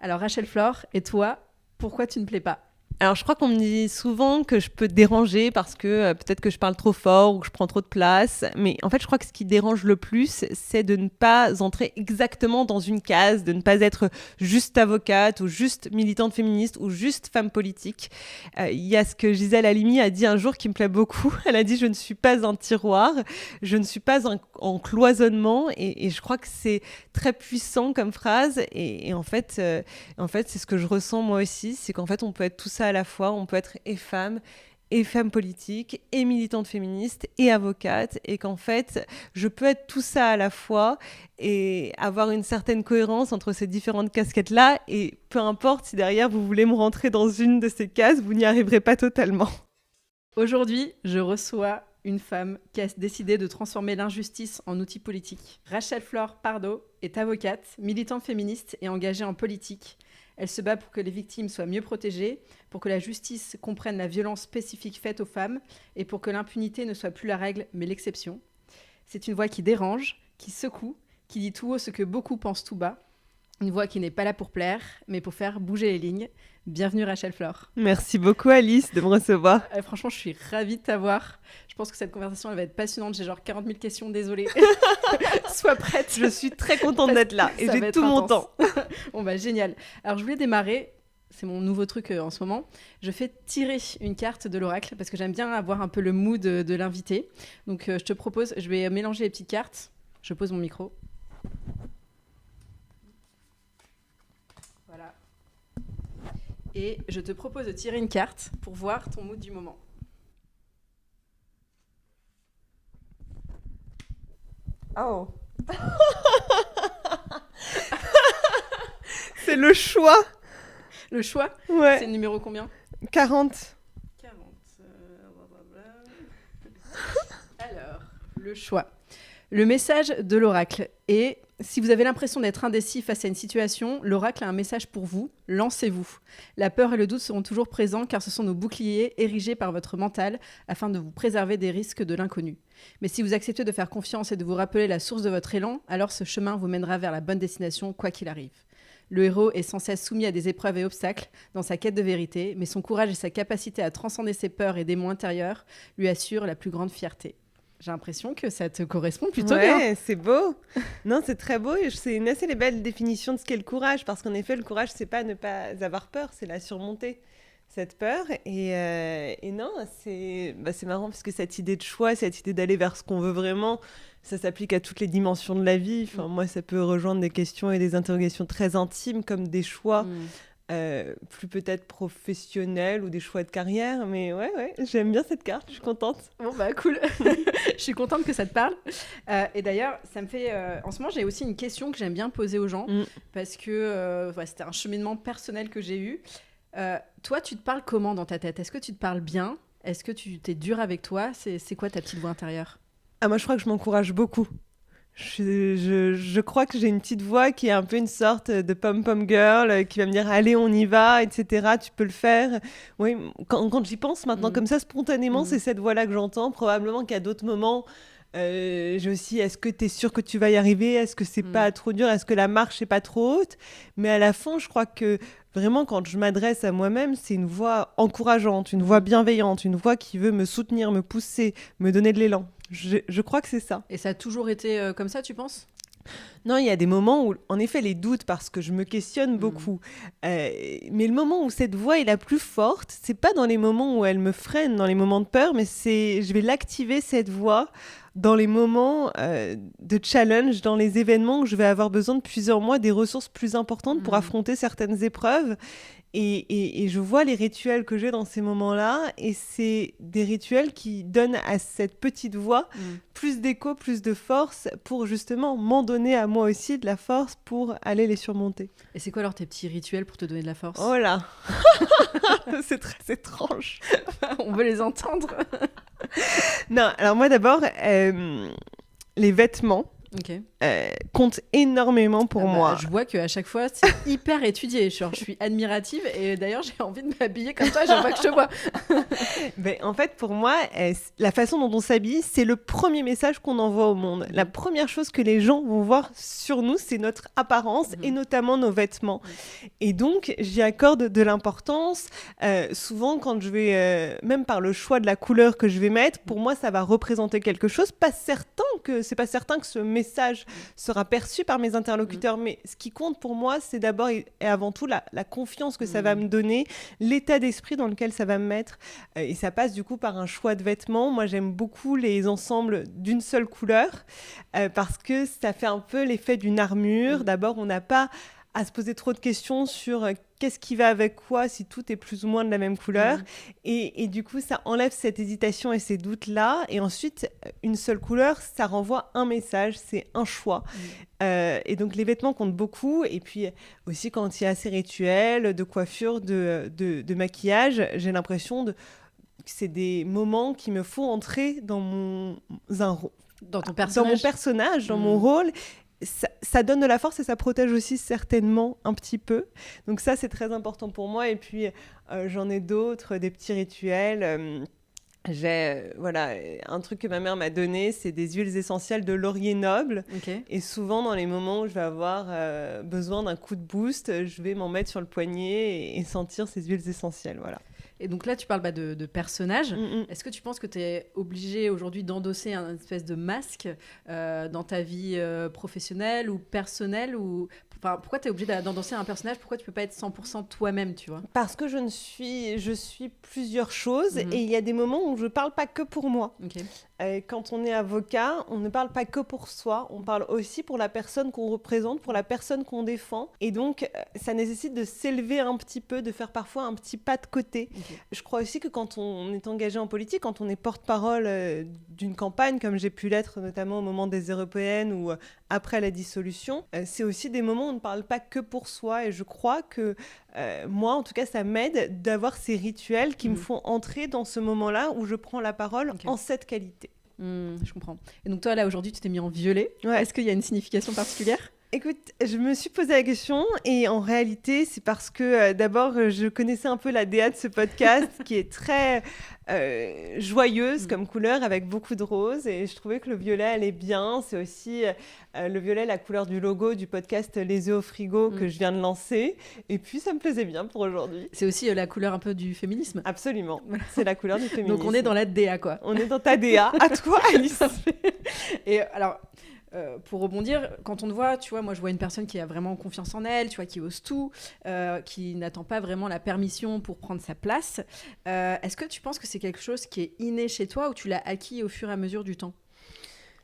Alors Rachel Flore, et toi, pourquoi tu ne plais pas ? Alors, je crois qu'on me dit souvent que je peux déranger parce que peut-être que je parle trop fort ou que je prends trop de place. Mais en fait, je crois que ce qui dérange le plus, c'est de ne pas entrer exactement dans une case, de ne pas être juste avocate ou juste militante féministe ou juste femme politique. Il y a ce que Gisèle Halimi a dit un jour qui me plaît beaucoup. Elle a dit « Je ne suis pas un tiroir, je ne suis pas en cloisonnement ». Et je crois que c'est très puissant comme phrase. Et en fait, c'est ce que je ressens moi aussi. C'est qu'en fait, on peut être tout ça à la fois, on peut être et femme politique, et militante féministe, et avocate, et qu'en fait, je peux être tout ça à la fois et avoir une certaine cohérence entre ces différentes casquettes-là, et peu importe si derrière vous voulez me rentrer dans une de ces cases, vous n'y arriverez pas totalement. Aujourd'hui, je reçois une femme qui a décidé de transformer l'injustice en outil politique. Rachel Flore Pardo est avocate, militante féministe et engagée en politique. Elle se bat pour que les victimes soient mieux protégées, pour que la justice comprenne la violence spécifique faite aux femmes et pour que l'impunité ne soit plus la règle mais l'exception. C'est une voix qui dérange, qui secoue, qui dit tout haut ce que beaucoup pensent tout bas. Une voix qui n'est pas là pour plaire, mais pour faire bouger les lignes. Bienvenue Rachel Flore. Merci beaucoup Alice de me recevoir. Franchement, je suis ravie de t'avoir. Je pense que cette conversation elle va être passionnante. J'ai genre 40 000 questions, désolée. Sois prête. Je suis très contente d'être là et j'ai tout mon temps. Bon bah génial. Alors je voulais démarrer, c'est mon nouveau truc en ce moment. Je fais tirer une carte de l'oracle parce que j'aime bien avoir un peu le mood de l'invité. Donc je te propose, je vais mélanger les petites cartes. Je pose mon micro. Voilà. Et je te propose de tirer une carte pour voir ton mood du moment. Oh. C'est le choix. Le choix ? Ouais. C'est le numéro combien ? 40. 40. Alors, le choix. Le message de l'oracle est « Si vous avez l'impression d'être indécis face à une situation, l'oracle a un message pour vous, lancez-vous. La peur et le doute seront toujours présents car ce sont nos boucliers érigés par votre mental afin de vous préserver des risques de l'inconnu. Mais si vous acceptez de faire confiance et de vous rappeler la source de votre élan, alors ce chemin vous mènera vers la bonne destination quoi qu'il arrive. Le héros est sans cesse soumis à des épreuves et obstacles dans sa quête de vérité, mais son courage et sa capacité à transcender ses peurs et démons intérieurs lui assurent la plus grande fierté. » J'ai l'impression que ça te correspond plutôt bien. Ouais, c'est beau. Non, c'est très beau. Et c'est une assez belle définition de ce qu'est le courage. Parce qu'en effet, le courage, c'est pas ne pas avoir peur, c'est la surmonter, cette peur. Et non, c'est marrant parce que cette idée de choix, cette idée d'aller vers ce qu'on veut vraiment, ça s'applique à toutes les dimensions de la vie. Enfin, moi, ça peut rejoindre des questions et des interrogations très intimes comme des choix. Plus peut-être professionnels ou des choix de carrière, mais ouais, j'aime bien cette carte, je suis contente. Bon bah cool, je suis contente que ça te parle. Et d'ailleurs, ça me fait... en ce moment, j'ai aussi une question que j'aime bien poser aux gens, parce que c'était un cheminement personnel que j'ai eu. Toi, tu te parles comment dans ta tête ? Est-ce que tu te parles bien ? Est-ce que tu t'es dur avec toi ? C'est quoi ta petite voix intérieure ? Moi, je crois que je m'encourage beaucoup. Je crois que j'ai une petite voix qui est un peu une sorte de pom-pom girl qui va me dire « Allez, on y va, etc. Tu peux le faire. » Oui, quand j'y pense maintenant comme ça, spontanément, c'est cette voix-là que j'entends. Probablement qu'à d'autres moments, j'ai aussi « Est-ce que tu es sûre que tu vas y arriver ? Est-ce que c'est pas trop dur ? Est-ce que la marche n'est pas trop haute ?» Mais à la fin, je crois que vraiment, quand je m'adresse à moi-même, c'est une voix encourageante, une voix bienveillante, une voix qui veut me soutenir, me pousser, me donner de l'élan. Je crois que c'est ça. Et ça a toujours été comme ça, tu penses ? Non, il y a des moments où, en effet, les doutes, parce que je me questionne beaucoup. Mais le moment où cette voix est la plus forte, c'est pas dans les moments où elle me freine, dans les moments de peur, mais je vais l'activer, cette voix, dans les moments de challenge, dans les événements où je vais avoir besoin de plusieurs mois, des ressources plus importantes pour affronter certaines épreuves. Et je vois les rituels que j'ai dans ces moments-là, et c'est des rituels qui donnent à cette petite voix plus d'écho, plus de force, pour justement m'en donner à moi aussi de la force pour aller les surmonter. Et c'est quoi alors tes petits rituels pour te donner de la force ? Oh là C'est très étrange. On veut les entendre. Non, alors moi d'abord, les vêtements. Okay. Compte énormément pour moi. Je vois qu'à chaque fois, c'est hyper étudié. Genre, je suis admirative et d'ailleurs, j'ai envie de m'habiller comme toi à chaque fois que je te vois. En fait, pour moi, la façon dont on s'habille, c'est le premier message qu'on envoie au monde. La première chose que les gens vont voir sur nous, c'est notre apparence et notamment nos vêtements. Et donc, j'y accorde de l'importance. Souvent, quand je vais, même par le choix de la couleur que je vais mettre, pour moi, ça va représenter quelque chose. C'est pas certain que ce message sera perçu par mes interlocuteurs, mais ce qui compte pour moi, c'est d'abord et avant tout la confiance que ça va me donner, l'état d'esprit dans lequel ça va me mettre. Et ça passe du coup par un choix de vêtements. Moi, j'aime beaucoup les ensembles d'une seule couleur parce que ça fait un peu l'effet d'une armure. D'abord, on n'a pas à se poser trop de questions sur qu'est-ce qui va avec quoi si tout est plus ou moins de la même couleur. Et du coup, ça enlève cette hésitation et ces doutes-là. Et ensuite, une seule couleur, ça renvoie un message, c'est un choix. Et donc, les vêtements comptent beaucoup. Et puis aussi, quand il y a ces rituels de coiffure, de maquillage, j'ai l'impression que c'est des moments qui me font entrer dans mon personnage, dans mon rôle. Ça donne de la force et ça protège aussi certainement un petit peu. Donc ça, c'est très important pour moi. Et puis, j'en ai d'autres, des petits rituels. J'ai un truc que ma mère m'a donné, c'est des huiles essentielles de laurier noble. Et souvent, dans les moments où je vais avoir besoin d'un coup de boost, je vais m'en mettre sur le poignet et sentir ces huiles essentielles. Voilà. Et donc là, tu parles de personnages. Est-ce que tu penses que tu es obligé aujourd'hui d'endosser un espèce de masque dans ta vie professionnelle ou personnelle pourquoi tu es obligé d'endosser un personnage? Pourquoi tu peux pas être 100% toi-même, tu vois? Parce que je suis plusieurs choses et il y a des moments où je parle pas que pour moi. Quand on est avocat, on ne parle pas que pour soi, on parle aussi pour la personne qu'on représente, pour la personne qu'on défend. Et donc, ça nécessite de s'élever un petit peu, de faire parfois un petit pas de côté. Je crois aussi que quand on est engagé en politique, quand on est porte-parole d'une campagne, comme j'ai pu l'être notamment au moment des européennes ou après la dissolution, c'est aussi des moments où on ne parle pas que pour soi. Et je crois que moi, en tout cas, ça m'aide d'avoir ces rituels qui me font entrer dans ce moment-là où je prends la parole en cette qualité. Je comprends. Et donc toi, là, aujourd'hui, tu t'es mis en violet. Est-ce qu'il y a une signification particulière ? Écoute, je me suis posé la question et en réalité, c'est parce que d'abord, je connaissais un peu la DA de ce podcast qui est très joyeuse comme couleur avec beaucoup de rose et je trouvais que le violet allait bien. C'est aussi le violet, la couleur du logo du podcast Les œufs au frigo que je viens de lancer et puis ça me plaisait bien pour aujourd'hui. C'est aussi la couleur un peu du féminisme. Absolument, c'est la couleur du féminisme. Donc on est dans la DA quoi. On est dans ta DA, à toi Alice. Et alors... pour rebondir, quand on te voit, tu vois, moi je vois une personne qui a vraiment confiance en elle, tu vois, qui ose tout, qui n'attend pas vraiment la permission pour prendre sa place. Est-ce que tu penses que c'est quelque chose qui est inné chez toi ou tu l'as acquis au fur et à mesure du temps ?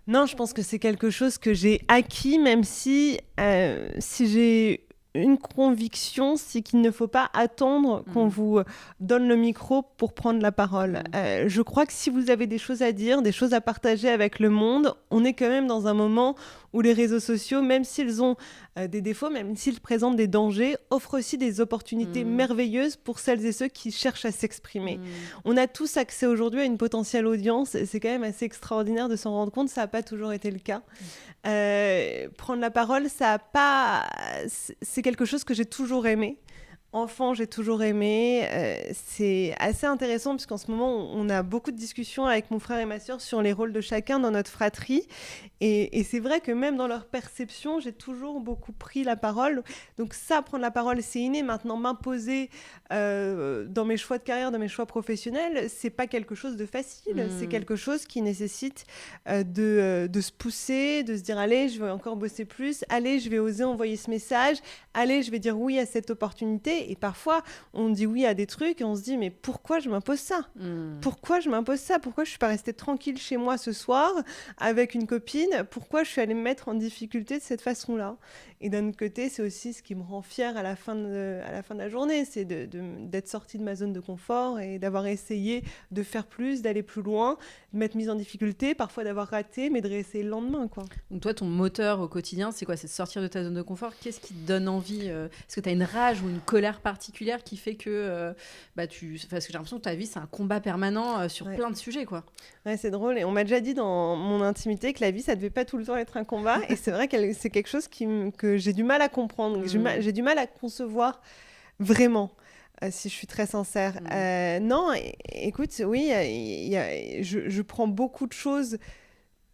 Non, je pense que c'est quelque chose que j'ai acquis, même si j'ai une conviction, c'est qu'il ne faut pas attendre qu'on vous donne le micro pour prendre la parole. Je crois que si vous avez des choses à dire, des choses à partager avec le monde, on est quand même dans un moment où les réseaux sociaux, même s'ils ont des défauts, même s'ils présentent des dangers, offrent aussi des opportunités merveilleuses pour celles et ceux qui cherchent à s'exprimer. On a tous accès aujourd'hui à une potentielle audience, et c'est quand même assez extraordinaire de s'en rendre compte, ça n'a pas toujours été le cas. Prendre la parole, c'est quelque chose que j'ai toujours aimé. Enfant, j'ai toujours aimé. C'est assez intéressant puisqu'en ce moment, on a beaucoup de discussions avec mon frère et ma sœur sur les rôles de chacun dans notre fratrie. Et c'est vrai que même dans leur perception, j'ai toujours beaucoup pris la parole. Donc ça, prendre la parole, c'est inné. Maintenant, m'imposer dans mes choix de carrière, dans mes choix professionnels, c'est pas quelque chose de facile. C'est quelque chose qui nécessite de se pousser, de se dire « Allez, je vais encore bosser plus. Allez, je vais oser envoyer ce message. Allez, je vais dire oui à cette opportunité. » Et parfois, on dit oui à des trucs et on se dit « Mais pourquoi je m'impose ça ? Pourquoi je m'impose ça ? Pourquoi je suis pas restée tranquille chez moi ce soir avec une copine ? Pourquoi je suis allée me mettre en difficulté de cette façon-là ?» Et d'un autre côté, c'est aussi ce qui me rend fière à la fin de la journée, c'est d'être sortie de ma zone de confort et d'avoir essayé de faire plus, d'aller plus loin, de m'être mise en difficulté, parfois d'avoir raté, mais de réessayer le lendemain, quoi. Donc toi, ton moteur au quotidien, c'est quoi ? C'est de sortir de ta zone de confort. Qu'est-ce qui te donne envie ? Est-ce que tu as une rage ou une colère particulière qui fait que parce que j'ai l'impression que ta vie, c'est un combat permanent sur plein de sujets, quoi. Ouais, c'est drôle. Et on m'a déjà dit dans mon intimité que la vie, ça devait pas tout le temps être un combat. Et c'est vrai que c'est quelque chose que j'ai du mal à comprendre. J'ai du mal à concevoir vraiment. si je suis très sincère. Non, écoute, oui, je prends beaucoup de choses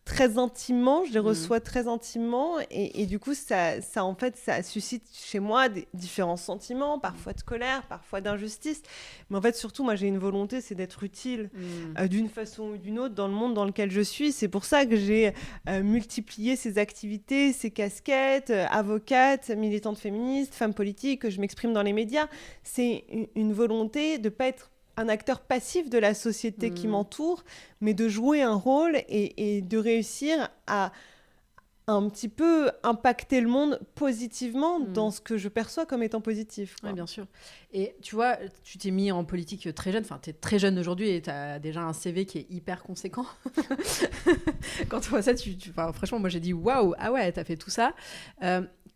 très intimement, je les reçois très intimement et du coup ça en fait ça suscite chez moi différents sentiments, parfois de colère, parfois d'injustice, mais en fait surtout moi j'ai une volonté, c'est d'être utile d'une façon ou d'une autre dans le monde dans lequel je suis. C'est pour ça que j'ai multiplié ces activités, ces casquettes, avocate, militante féministe, femme politique, que je m'exprime dans les médias. C'est une volonté de pas être un acteur passif de la société qui m'entoure, mais de jouer un rôle et de réussir à un petit peu impacter le monde positivement dans ce que je perçois comme étant positif. Oui, bien sûr. Et tu vois, tu t'es mis en politique très jeune, enfin, tu es très jeune aujourd'hui et tu as déjà un CV qui est hyper conséquent. Quand tu vois ça, franchement, moi j'ai dit waouh, ah ouais, tu as fait tout ça.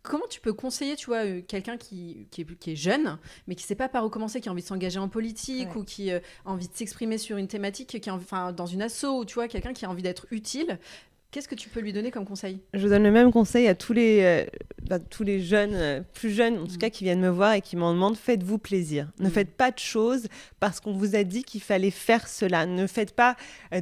Comment tu peux conseiller, tu vois, quelqu'un qui est jeune, mais qui ne sait pas par où commencer, qui a envie de s'engager en politique ou qui a envie de s'exprimer sur une thématique, dans une asso, ou tu vois, quelqu'un qui a envie d'être utile. Qu'est-ce que tu peux lui donner comme conseil ? Je donne le même conseil à tous les jeunes, plus jeunes en tout cas, qui viennent me voir et qui m'en demandent, faites-vous plaisir. Ne faites pas de choses parce qu'on vous a dit qu'il fallait faire cela. Ne faites pas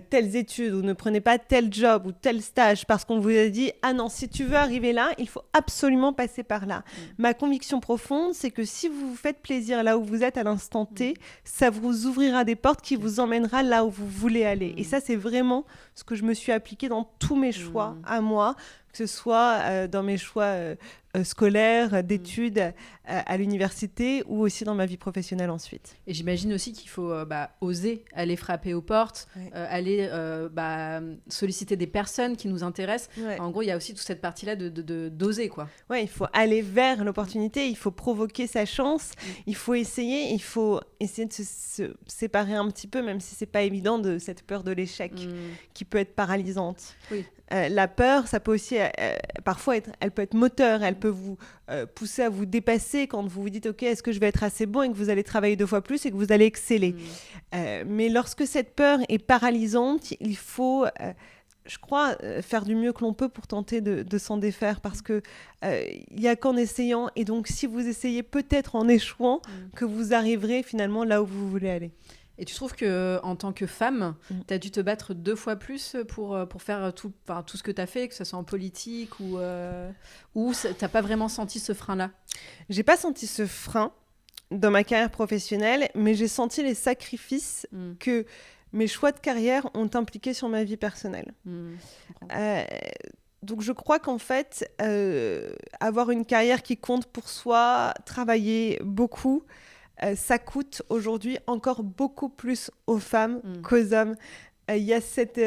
telles études ou ne prenez pas tel job ou tel stage parce qu'on vous a dit, ah non, si tu veux arriver là, il faut absolument passer par là. Ma conviction profonde, c'est que si vous vous faites plaisir là où vous êtes à l'instant T, ça vous ouvrira des portes qui vous emmènera là où vous voulez aller. Et ça, c'est vraiment ce que je me suis appliqué dans tous mes choix à moi, que ce soit dans mes choix scolaires, d'études à l'université ou aussi dans ma vie professionnelle ensuite. Et j'imagine aussi qu'il faut oser aller frapper aux portes, aller solliciter des personnes qui nous intéressent. En gros, il y a aussi toute cette partie-là d'oser, quoi. Ouais, il faut aller vers l'opportunité, il faut provoquer sa chance, il faut essayer de se séparer un petit peu, même si c'est pas évident, de cette peur de l'échec qui peut être paralysante. Oui. La peur, ça peut aussi, parfois, elle peut être moteur, elle peut vous pousser à vous dépasser quand vous vous dites « Ok, est-ce que je vais être assez bon ?» et que vous allez travailler 2 fois plus et que vous allez exceller. Mais lorsque cette peur est paralysante, il faut, je crois, faire du mieux que l'on peut pour tenter de s'en défaire parce qu'il n'y a qu'en essayant. Et donc, si vous essayez peut-être en échouant, que vous arriverez finalement là où vous voulez aller. Et tu trouves qu'en tant que femme, tu as dû te battre 2 fois plus pour faire tout ce que tu as fait, que ce soit en politique ou tu n'as pas vraiment senti ce frein-là ? J'ai pas senti ce frein dans ma carrière professionnelle, mais j'ai senti les sacrifices que mes choix de carrière ont impliqués sur ma vie personnelle. Donc je crois qu'en fait, avoir une carrière qui compte pour soi, travailler beaucoup, ça coûte aujourd'hui encore beaucoup plus aux femmes qu'aux hommes. Il y a cette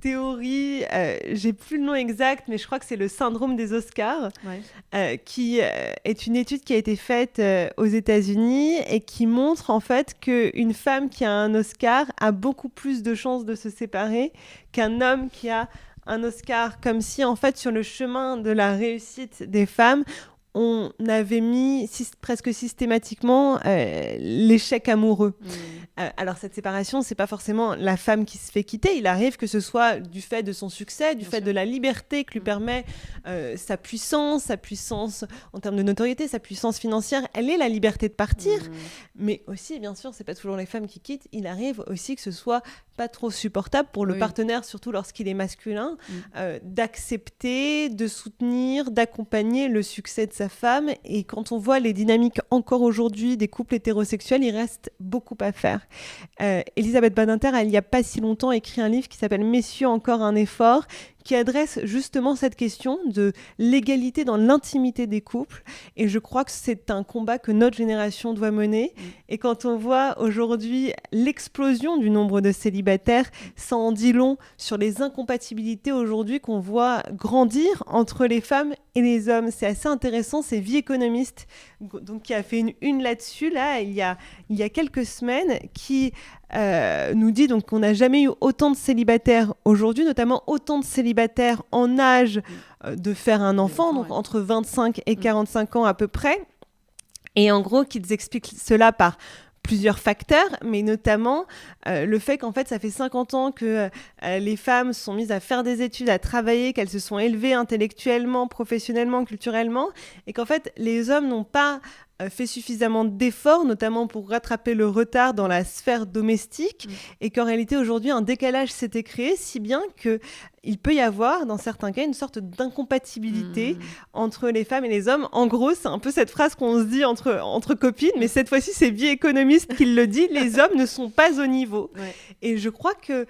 théorie, j'ai plus le nom exact, mais je crois que c'est le syndrome des Oscars, qui est une étude qui a été faite aux États-Unis et qui montre en fait qu'une femme qui a un Oscar a beaucoup plus de chances de se séparer qu'un homme qui a un Oscar, comme si en fait sur le chemin de la réussite des femmes, on avait mis presque systématiquement l'échec amoureux. Alors cette séparation, c'est pas forcément la femme qui se fait quitter. Il arrive que ce soit du fait de son succès, du fait de la liberté que lui permet sa puissance en termes de notoriété, sa puissance financière. Elle est la liberté de partir. Mais aussi, bien sûr, c'est pas toujours les femmes qui quittent. Il arrive aussi que ce soit pas trop supportable pour le partenaire, surtout lorsqu'il est masculin, d'accepter, de soutenir, d'accompagner le succès de sa femme. Et quand on voit les dynamiques encore aujourd'hui des couples hétérosexuels, il reste beaucoup à faire. Elisabeth Badinter, il n'y a pas si longtemps, écrit un livre qui s'appelle « Messieurs, encore un effort », qui adresse justement cette question de l'égalité dans l'intimité des couples. Et je crois que c'est un combat que notre génération doit mener. Et quand on voit aujourd'hui l'explosion du nombre de célibataires, ça en dit long sur les incompatibilités aujourd'hui qu'on voit grandir entre les femmes et les hommes. C'est assez intéressant, c'est Vie économiste donc, qui a fait une là-dessus, là, il y a quelques semaines, qui nous dit donc qu'on n'a jamais eu autant de célibataires aujourd'hui, notamment autant de célibataires en âge de faire un enfant, donc entre 25 et 45 ans à peu près. Et en gros, qu'ils expliquent cela par plusieurs facteurs, mais notamment le fait qu'en fait, ça fait 50 ans que les femmes sont mises à faire des études, à travailler, qu'elles se sont élevées intellectuellement, professionnellement, culturellement, et qu'en fait, les hommes n'ont pas fait suffisamment d'efforts, notamment pour rattraper le retard dans la sphère domestique, et qu'en réalité aujourd'hui un décalage s'était créé, si bien que il peut y avoir, dans certains cas, une sorte d'incompatibilité entre les femmes et les hommes. En gros, c'est un peu cette phrase qu'on se dit entre copines, mais cette fois-ci, c'est Vie économiste qui le dit, les hommes ne sont pas au niveau. Ouais. Et je crois que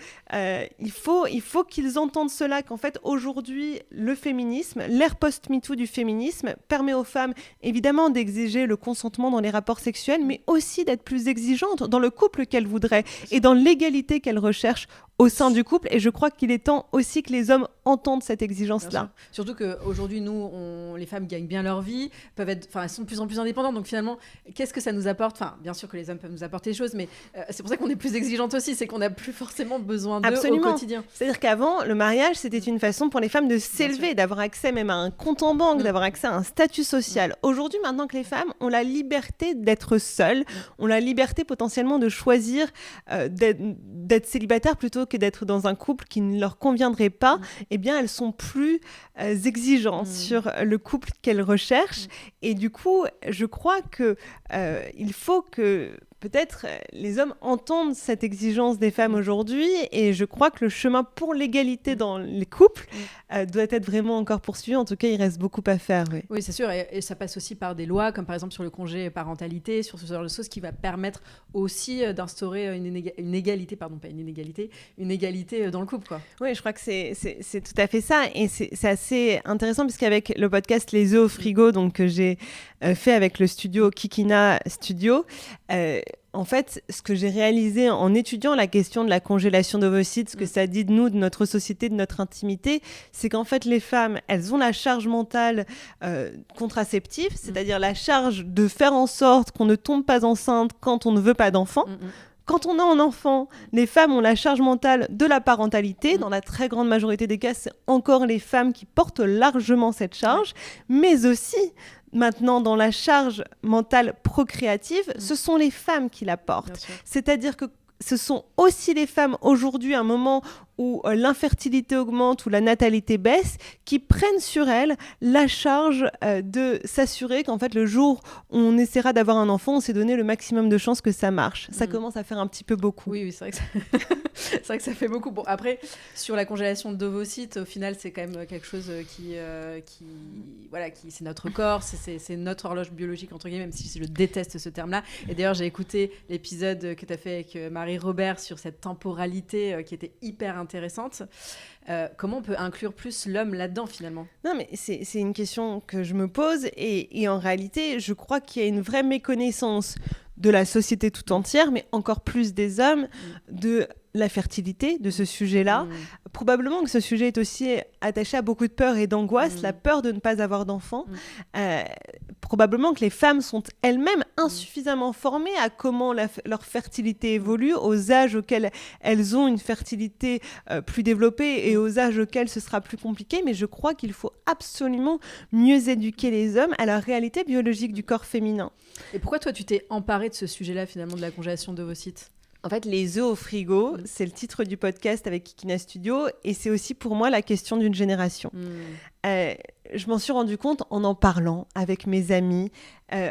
il faut qu'ils entendent cela, qu'en fait, aujourd'hui, le féminisme, l'ère post-MeToo du féminisme, permet aux femmes, évidemment, d'exiger le consentement dans les rapports sexuels, mais aussi d'être plus exigeantes dans le couple qu'elles voudraient et dans l'égalité qu'elles recherchent au sein du couple. Et je crois qu'il est temps aussi que les hommes entendent cette exigence-là. Surtout qu'aujourd'hui, nous, les femmes gagnent bien leur vie, elles sont de plus en plus indépendantes. Donc finalement, qu'est-ce que ça nous apporte ? Enfin, bien sûr que les hommes peuvent nous apporter des choses, mais c'est pour ça qu'on est plus exigeante aussi, c'est qu'on n'a plus forcément besoin d'eux au quotidien. C'est-à-dire qu'avant, le mariage, c'était une façon pour les femmes de s'élever, d'avoir accès même à un compte en banque, d'avoir accès à un statut social. Aujourd'hui, maintenant que les femmes ont la liberté d'être seules, ont la liberté potentiellement de choisir d'être célibataires plutôt que d'être dans un couple qui ne leur conviendrait pas, eh bien, elles sont plus exigeantes sur le couple qu'elles recherchent. Et du coup, je crois qu'il faut que peut-être les hommes entendent cette exigence des femmes aujourd'hui, et je crois que le chemin pour l'égalité dans les couples doit être vraiment encore poursuivi. En tout cas, il reste beaucoup à faire. Oui, c'est sûr, et ça passe aussi par des lois, comme par exemple sur le congé parentalité, sur ce genre de choses qui va permettre aussi d'instaurer une égalité dans le couple, quoi. Oui, je crois que c'est tout à fait ça, et c'est assez intéressant, puisqu'avec le podcast Les œufs au frigo, donc, que j'ai fait avec le studio Kikina Studio, en fait, ce que j'ai réalisé en étudiant la question de la congélation d'ovocytes, ce que ça dit de nous, de notre société, de notre intimité, c'est qu'en fait, les femmes, elles ont la charge mentale contraceptive, c'est-à-dire la charge de faire en sorte qu'on ne tombe pas enceinte quand on ne veut pas d'enfant. Quand on a un enfant, les femmes ont la charge mentale de la parentalité. Dans la très grande majorité des cas, c'est encore les femmes qui portent largement cette charge, mais aussi maintenant, dans la charge mentale procréative, ce sont les femmes qui la portent. C'est-à-dire que ce sont aussi les femmes aujourd'hui, à un moment où l'infertilité augmente, où la natalité baisse, qui prennent sur elles la charge de s'assurer qu'en fait, le jour où on essaiera d'avoir un enfant, on s'est donné le maximum de chances que ça marche. Ça commence à faire un petit peu beaucoup. Oui, c'est vrai que c'est vrai que ça fait beaucoup. Bon, après, sur la congélation d'ovocytes, au final, c'est quand même quelque chose qui c'est notre corps, c'est notre horloge biologique, entre guillemets, même si je déteste ce terme-là. Et d'ailleurs, j'ai écouté l'épisode que tu as fait avec Marie-Robert sur cette temporalité qui était hyper intéressante. Comment on peut inclure plus l'homme là-dedans, finalement ? Non, mais c'est une question que je me pose, et en réalité, je crois qu'il y a une vraie méconnaissance de la société tout entière, mais encore plus des hommes, de la fertilité, de ce sujet-là. Probablement que ce sujet est aussi attaché à beaucoup de peur et d'angoisse, la peur de ne pas avoir d'enfants. Probablement que les femmes sont elles-mêmes insuffisamment formées à comment leur fertilité évolue, aux âges auxquels elles ont une fertilité plus développée et aux âges auxquels ce sera plus compliqué. Mais je crois qu'il faut absolument mieux éduquer les hommes à la réalité biologique du corps féminin. Et pourquoi toi, tu t'es emparée de ce sujet-là, finalement, de la congélation d'ovocytes ? En fait, Les œufs au frigo, c'est le titre du podcast avec Kikina Studio, et c'est aussi pour moi la question d'une génération. Je m'en suis rendu compte en en parlant avec mes amis,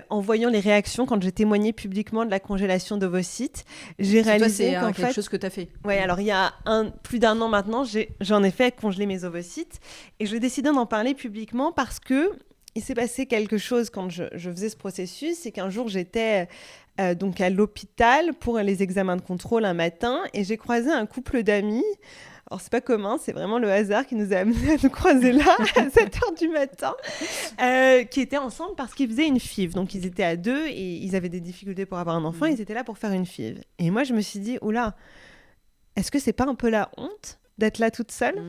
en voyant les réactions quand j'ai témoigné publiquement de la congélation d'ovocytes. J'ai réalisé qu'en fait, quelque chose que tu as fait. Oui, alors il y a plus d'un an maintenant, j'en ai fait congeler mes ovocytes, et j'ai décidé d'en parler publiquement parce que il s'est passé quelque chose quand je faisais ce processus, c'est qu'un jour j'étais donc à l'hôpital pour les examens de contrôle un matin, et j'ai croisé un couple d'amis. Alors, c'est pas commun, c'est vraiment le hasard qui nous a amenés à nous croiser là, à 7h du matin, qui étaient ensemble parce qu'ils faisaient une FIV. Donc, ils étaient à deux et ils avaient des difficultés pour avoir un enfant, ils étaient là pour faire une FIV. Et moi, je me suis dit, oula, est-ce que c'est pas un peu la honte d'être là toute seule ?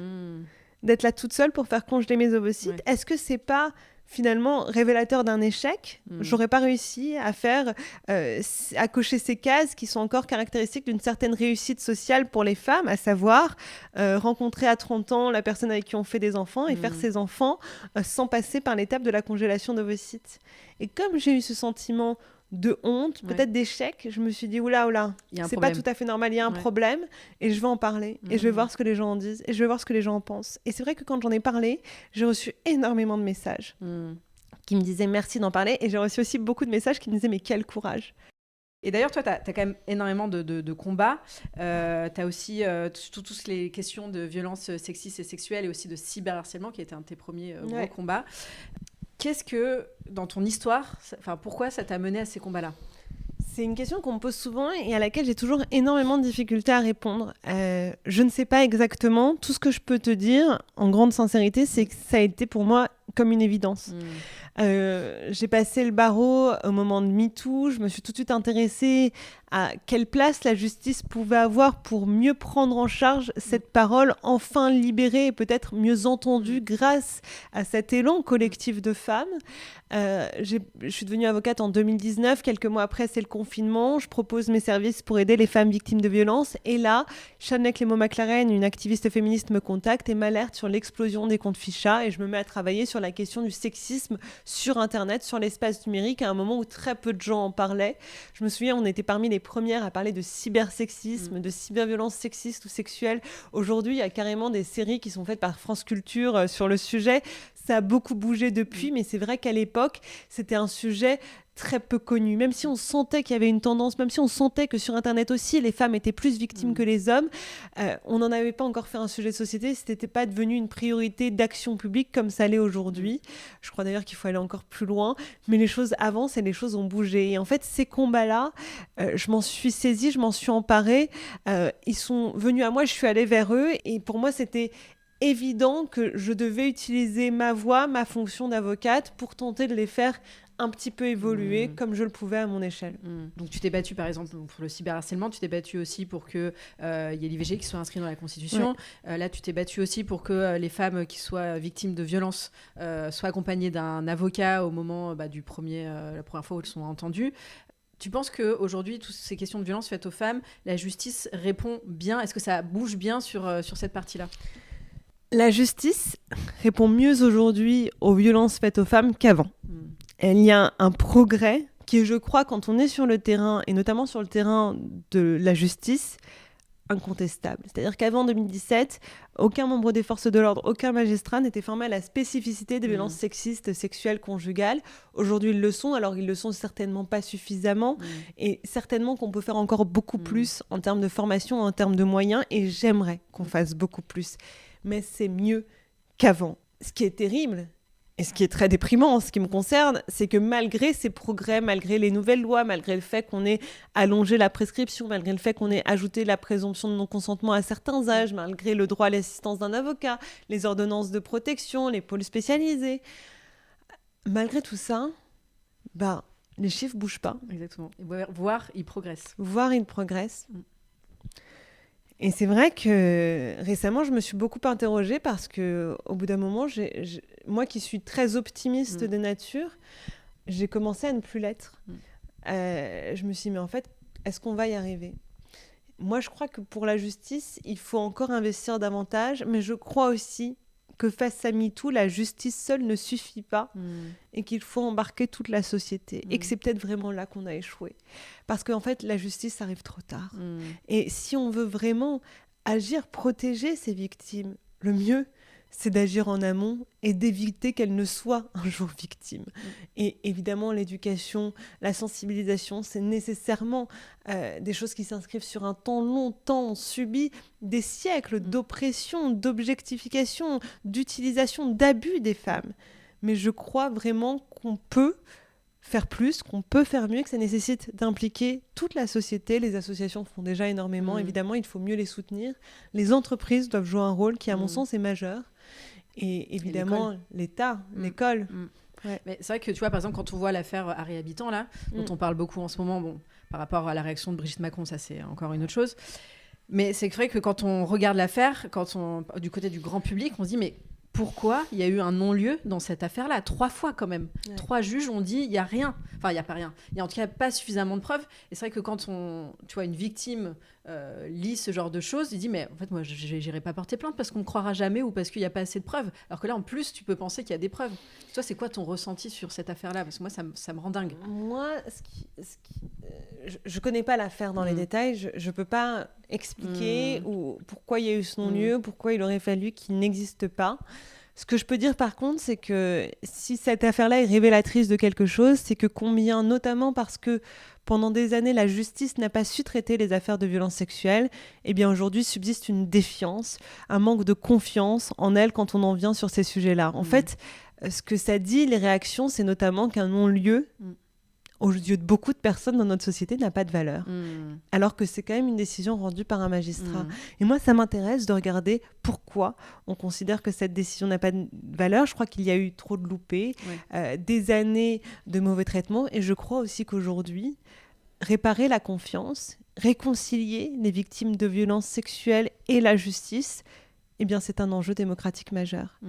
D'être là toute seule pour faire congeler mes ovocytes ? Est-ce que c'est pas finalement révélateur d'un échec ? J'aurais pas réussi à faire à cocher ces cases qui sont encore caractéristiques d'une certaine réussite sociale pour les femmes, à savoir rencontrer à 30 ans la personne avec qui on fait des enfants et faire ses enfants sans passer par l'étape de la congélation d'ovocytes. Et comme j'ai eu ce sentiment de honte, peut-être d'échec, je me suis dit oula, c'est pas tout à fait normal, il y a un problème, et je vais en parler, et je vais voir ce que les gens en disent, et je vais voir ce que les gens en pensent. Et c'est vrai que quand j'en ai parlé, j'ai reçu énormément de messages qui me disaient merci d'en parler. Et j'ai reçu aussi beaucoup de messages qui me disaient mais quel courage. Et d'ailleurs, toi, tu as quand même énormément de combats. Tu as aussi toutes les questions de violences sexistes et sexuelles et aussi de cyberharcèlement qui a été un de tes premiers gros combats. Qu'est-ce que, dans ton histoire, pourquoi ça t'a mené à ces combats-là ? C'est une question qu'on me pose souvent et à laquelle j'ai toujours énormément de difficultés à répondre. Je ne sais pas exactement. Tout ce que je peux te dire, en grande sincérité, c'est que ça a été pour moi comme une évidence. J'ai passé le barreau au moment de MeToo. Je me suis tout de suite intéressée à quelle place la justice pouvait avoir pour mieux prendre en charge cette parole enfin libérée et peut-être mieux entendue grâce à cet élan collectif de femmes. Je suis devenue avocate en 2019. Quelques mois après, c'est le confinement. Je propose mes services pour aider les femmes victimes de violences. Et là, Chanel Clément-McLaren, une activiste féministe, me contacte et m'alerte sur l'explosion des comptes ficha. Et je me mets à travailler sur la question du sexisme sur Internet, sur l'espace numérique, à un moment où très peu de gens en parlaient. Je me souviens, on était parmi les premières à parler de cybersexisme, de cyberviolence sexiste ou sexuelle. Aujourd'hui, il y a carrément des séries qui sont faites par France Culture sur le sujet. Ça a beaucoup bougé depuis, mais c'est vrai qu'à l'époque, c'était un sujet très peu connu. Même si on sentait qu'il y avait une tendance, même si on sentait que sur Internet aussi, les femmes étaient plus victimes que les hommes, on n'en avait pas encore fait un sujet de société, ce n'était pas devenu une priorité d'action publique comme ça l'est aujourd'hui. Je crois d'ailleurs qu'il faut aller encore plus loin, mais les choses avancent et les choses ont bougé. Et en fait, ces combats-là, je m'en suis saisie, je m'en suis emparée. Ils sont venus à moi, je suis allée vers eux, et pour moi, c'était évident que je devais utiliser ma voix, ma fonction d'avocate pour tenter de les faire un petit peu évoluer comme je le pouvais à mon échelle. Donc tu t'es battue par exemple pour le cyberharcèlement, tu t'es battue aussi pour qu'il y ait l'IVG qui soit inscrit dans la Constitution. Là tu t'es battue aussi pour que les femmes qui soient victimes de violences soient accompagnées d'un avocat au moment la première fois où elles sont entendues. Tu penses qu'aujourd'hui, toutes ces questions de violences faites aux femmes, la justice répond bien ? Est-ce que ça bouge bien sur cette partie-là ? La justice répond mieux aujourd'hui aux violences faites aux femmes qu'avant. Il y a un progrès qui, je crois, quand on est sur le terrain, et notamment sur le terrain de la justice, incontestable. C'est-à-dire qu'avant 2017, aucun membre des forces de l'ordre, aucun magistrat n'était formé à la spécificité des violences sexistes, sexuelles, conjugales. Aujourd'hui, ils le sont, alors ils le sont certainement pas suffisamment, et certainement qu'on peut faire encore beaucoup plus en termes de formation, en termes de moyens, et j'aimerais qu'on fasse beaucoup plus. Mais c'est mieux qu'avant. Ce qui est terrible, et ce qui est très déprimant en ce qui me concerne, c'est que malgré ces progrès, malgré les nouvelles lois, malgré le fait qu'on ait allongé la prescription, malgré le fait qu'on ait ajouté la présomption de non-consentement à certains âges, malgré le droit à l'assistance d'un avocat, les ordonnances de protection, les pôles spécialisés, malgré tout ça, les chiffres ne bougent pas. Exactement. Voire, ils progressent. Et c'est vrai que récemment, je me suis beaucoup interrogée parce qu'au bout d'un moment, moi qui suis très optimiste de nature, j'ai commencé à ne plus l'être. Je me suis dit, mais en fait, est-ce qu'on va y arriver ? Moi, je crois que pour la justice, il faut encore investir davantage, mais je crois aussi que face à MeToo, la justice seule ne suffit pas et qu'il faut embarquer toute la société. Et que c'est peut-être vraiment là qu'on a échoué. Parce qu'en fait, la justice arrive trop tard. Et si on veut vraiment agir, protéger ces victimes, le mieux, c'est d'agir en amont et d'éviter qu'elles ne soient un jour victimes. Et évidemment, l'éducation, la sensibilisation, c'est nécessairement des choses qui s'inscrivent sur un temps longtemps subi, des siècles d'oppression, d'objectification, d'utilisation, d'abus des femmes. Mais je crois vraiment qu'on peut faire plus, qu'on peut faire mieux, que ça nécessite d'impliquer toute la société. Les associations font déjà énormément, évidemment, il faut mieux les soutenir. Les entreprises doivent jouer un rôle qui, à mon sens, est majeur. Et évidemment, l'État, l'école. Ouais. Mais c'est vrai que tu vois, par exemple, quand on voit l'affaire Harry Habitant, là, dont on parle beaucoup en ce moment, par rapport à la réaction de Brigitte Macron, ça c'est encore une autre chose. Mais c'est vrai que quand on regarde l'affaire, du côté du grand public, on se dit, mais pourquoi il y a eu un non-lieu dans cette affaire-là ? 3 fois quand même. 3 juges ont dit il n'y a rien. Enfin, il n'y a pas rien. Il n'y a en tout cas pas suffisamment de preuves. Et c'est vrai que quand une victime lit ce genre de choses, il dit mais en fait moi j'irai pas porter plainte parce qu'on me croira jamais ou parce qu'il n'y a pas assez de preuves. Alors que là en plus tu peux penser qu'il y a des preuves. Toi c'est quoi ton ressenti sur cette affaire-là ? Parce que moi ça me rend dingue. Moi, je connais pas l'affaire dans les détails. Je peux pas expliquer pourquoi il y a eu ce non-lieu, pourquoi il aurait fallu qu'il n'existe pas. Ce que je peux dire par contre, c'est que si cette affaire-là est révélatrice de quelque chose, c'est que combien, notamment parce que pendant des années, la justice n'a pas su traiter les affaires de violences sexuelles, eh bien aujourd'hui subsiste une défiance, un manque de confiance en elle quand on en vient sur ces sujets-là. En fait, ce que ça dit, les réactions, c'est notamment qu'un non-lieu, aux yeux de beaucoup de personnes dans notre société, n'a pas de valeur. Alors que c'est quand même une décision rendue par un magistrat. Et moi, ça m'intéresse de regarder pourquoi on considère que cette décision n'a pas de valeur. Je crois qu'il y a eu trop de loupés, des années de mauvais traitements. Et je crois aussi qu'aujourd'hui, réparer la confiance, réconcilier les victimes de violences sexuelles et la justice, eh bien, c'est un enjeu démocratique majeur.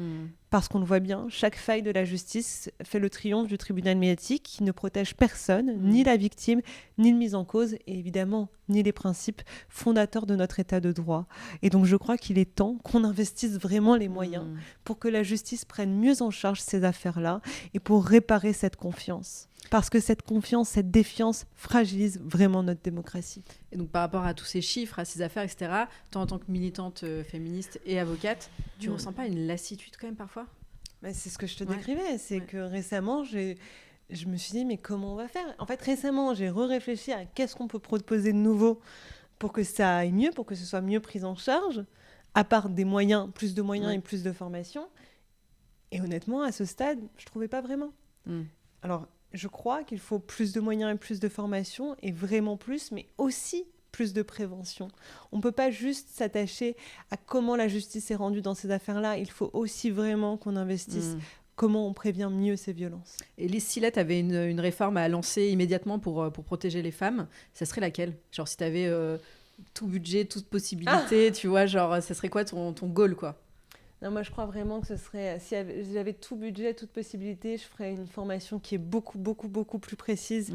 Parce qu'on le voit bien, chaque faille de la justice fait le triomphe du tribunal médiatique qui ne protège personne, ni la victime, ni le mis en cause, et évidemment, ni les principes fondateurs de notre état de droit. Et donc, je crois qu'il est temps qu'on investisse vraiment les moyens pour que la justice prenne mieux en charge ces affaires-là et pour réparer cette confiance. Parce que cette confiance, cette défiance fragilise vraiment notre démocratie. Et donc par rapport à tous ces chiffres, à ces affaires, etc., toi en tant que militante féministe et avocate, tu ressens pas une lassitude quand même parfois ? C'est ce que je te décrivais, c'est que récemment, je me suis dit, mais comment on va faire ? En fait, récemment, j'ai réfléchi à qu'est-ce qu'on peut proposer de nouveau pour que ça aille mieux, pour que ce soit mieux pris en charge, à part des moyens, plus de moyens et plus de formation. Et honnêtement, à ce stade, je trouvais pas vraiment. Alors, je crois qu'il faut plus de moyens et plus de formation, et vraiment plus, mais aussi plus de prévention. On ne peut pas juste s'attacher à comment la justice est rendue dans ces affaires-là. Il faut aussi vraiment qu'on investisse comment on prévient mieux ces violences. Et si là, tu avais une réforme à lancer immédiatement pour protéger les femmes, ça serait laquelle ? Genre si tu avais tout budget, toute possibilité, tu vois, genre ça serait quoi ton goal, quoi ? Non, moi, je crois vraiment que ce serait... Si j'avais tout budget, toute possibilité, je ferais une formation qui est beaucoup, beaucoup, beaucoup plus précise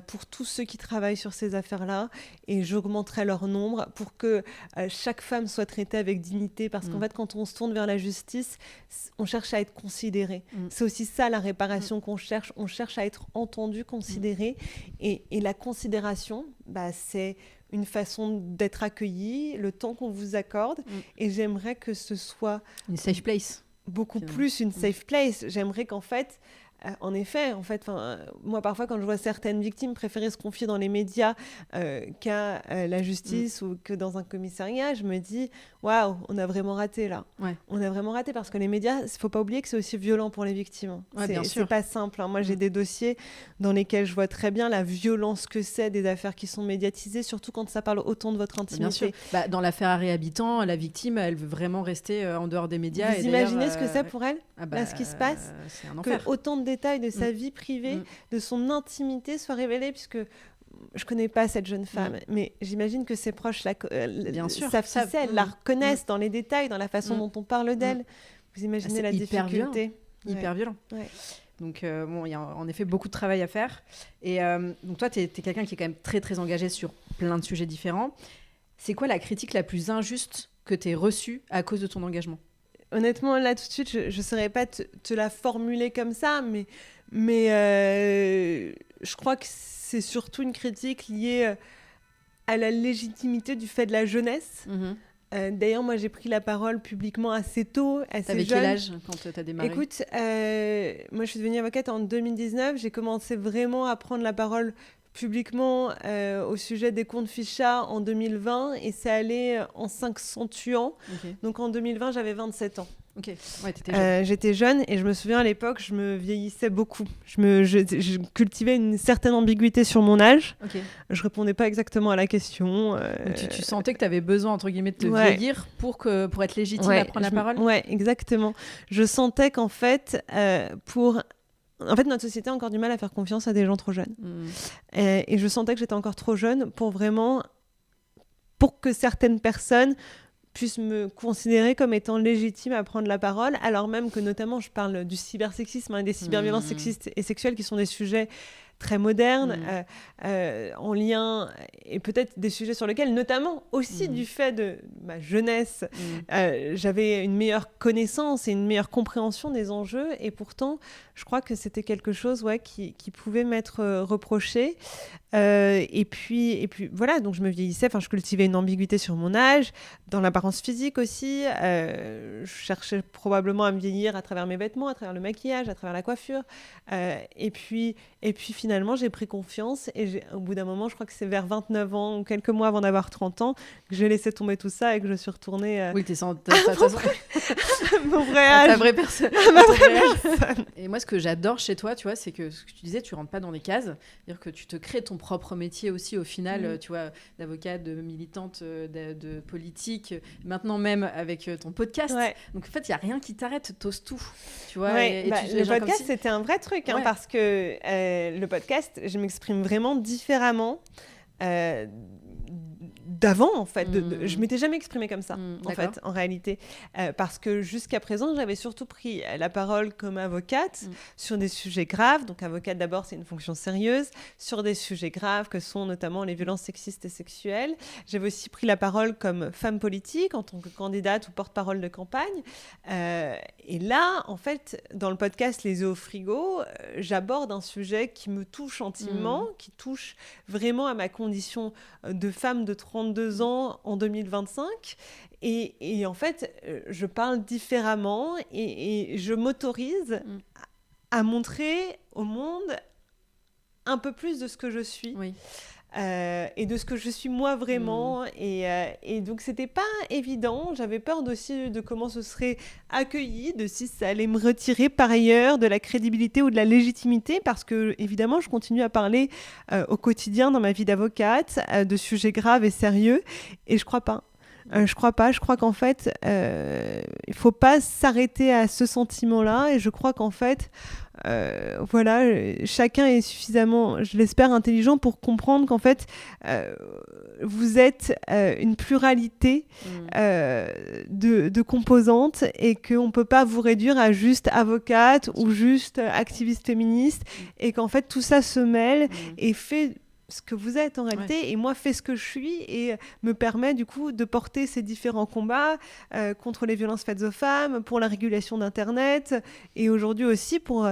pour tous ceux qui travaillent sur ces affaires-là. Et j'augmenterais leur nombre pour que chaque femme soit traitée avec dignité. Parce qu'en fait, quand on se tourne vers la justice, on cherche à être considéré. C'est aussi ça, la réparation qu'on cherche. On cherche à être entendu, considéré. Et la considération, c'est une façon d'être accueilli, le temps qu'on vous accorde. Et j'aimerais que ce soit... une safe place. Beaucoup plus une safe place. J'aimerais qu'en fait... En effet, moi parfois quand je vois certaines victimes préférer se confier dans les médias qu'à la justice ou que dans un commissariat, je me dis waouh, on a vraiment raté là. On a vraiment raté parce que les médias, il faut pas oublier que c'est aussi violent pour les victimes. C'est pas simple. Moi j'ai des dossiers dans lesquels je vois très bien la violence que c'est des affaires qui sont médiatisées, surtout quand ça parle autant de votre intimité. Bien sûr. Dans l'affaire Harry Habitant, la victime, elle veut vraiment rester en dehors des médias. Vous imaginez ce que c'est pour elle, là, ce qui se passe, c'est un enfer. Que autant de détails de sa vie privée, de son intimité soient révélés, puisque je connais pas cette jeune femme, mais j'imagine que ses proches savent qui c'est, elles la reconnaissent dans les détails, dans la façon dont on parle d'elle. Vous imaginez la difficulté. Hyper violent. Donc, il y a en effet beaucoup de travail à faire. Et donc, toi, tu es quelqu'un qui est quand même très, très engagé sur plein de sujets différents. C'est quoi la critique la plus injuste que tu aies reçue à cause de ton engagement ? Honnêtement, là, tout de suite, je ne saurais pas te la formuler comme ça, mais je crois que c'est surtout une critique liée à la légitimité du fait de la jeunesse. D'ailleurs, moi, j'ai pris la parole publiquement assez tôt, assez jeune. T'avais quel âge quand tu as démarré ? Écoute, moi, je suis devenue avocate en 2019. J'ai commencé vraiment à prendre la parole publiquement au sujet des comptes Ficha en 2020 et c'est allé en s'accentuant. Donc, en 2020, j'avais 27 ans. Ok, ouais, t'étais jeune. J'étais jeune et je me souviens à l'époque, je me vieillissais beaucoup. Je cultivais une certaine ambiguïté sur mon âge. Je répondais pas exactement à la question. Donc tu sentais que tu avais besoin, entre guillemets, de te vieillir pour être légitime à prendre la parole ? Ouais, exactement. Je sentais qu'en fait, en fait, notre société a encore du mal à faire confiance à des gens trop jeunes. Et je sentais que j'étais encore trop jeune pour que certaines personnes puissent me considérer comme étant légitime à prendre la parole, alors même que notamment je parle du cybersexisme et des cyberviolences sexistes et sexuelles qui sont des sujets très modernes, en lien, et peut-être des sujets sur lesquels, notamment aussi du fait de ma jeunesse, j'avais une meilleure connaissance et une meilleure compréhension des enjeux, et pourtant, je crois que c'était quelque chose qui pouvait m'être reproché. Et puis voilà, donc je me vieillissais, je cultivais une ambiguïté sur mon âge, dans l'apparence physique aussi. Je cherchais probablement à me vieillir à travers mes vêtements, à travers le maquillage, à travers la coiffure. Et puis finalement, j'ai pris confiance et au bout d'un moment, je crois que c'est vers 29 ans ou quelques mois avant d'avoir 30 ans, que j'ai laissé tomber tout ça et que je suis retournée Oui, t'es sans mon vrai âge. Ta vraie personne. Ma vraie personne. Et moi, ce que j'adore chez toi, tu vois, c'est que ce que tu disais, tu rentres pas dans les cases. C'est-à-dire que tu te crées ton propre métier aussi au final, tu vois, d'avocate, de militante, de politique, maintenant même avec ton podcast. Ouais. Donc en fait, il y a rien qui t'arrête, t'oses tout, tu vois. Ouais, le podcast, si... c'était un vrai truc, parce que le podcast, je m'exprime vraiment différemment d'avant, en fait. Je m'étais jamais exprimée comme ça, en réalité. Parce que jusqu'à présent, j'avais surtout pris la parole comme avocate sur des sujets graves. Donc, avocate, d'abord, c'est une fonction sérieuse. Sur des sujets graves que sont notamment les violences sexistes et sexuelles. J'avais aussi pris la parole comme femme politique, en tant que candidate ou porte-parole de campagne. Et là, en fait, dans le podcast Les œufs au frigo, j'aborde un sujet qui me touche intimement, qui touche vraiment à ma condition de femme de 32 ans en 2025. Et en fait, je parle différemment et je m'autorise à montrer au monde un peu plus de ce que je suis. Oui. Et de ce que je suis moi vraiment. Et donc, c'était pas évident. J'avais peur aussi de comment ce serait accueilli, de si ça allait me retirer par ailleurs de la crédibilité ou de la légitimité, parce que, évidemment, je continue à parler au quotidien dans ma vie d'avocate de sujets graves et sérieux. Et je crois pas. Je crois qu'en fait, il faut pas s'arrêter à ce sentiment-là. Et je crois qu'en fait, chacun est suffisamment, je l'espère, intelligent pour comprendre qu'en fait, vous êtes une pluralité de composantes et qu'on ne peut pas vous réduire à juste avocate ou juste activiste féministe et qu'en fait, tout ça se mêle et fait ce que vous êtes en réalité, et moi fait ce que je suis et me permet du coup de porter ces différents combats contre les violences faites aux femmes, pour la régulation d'Internet et aujourd'hui aussi pour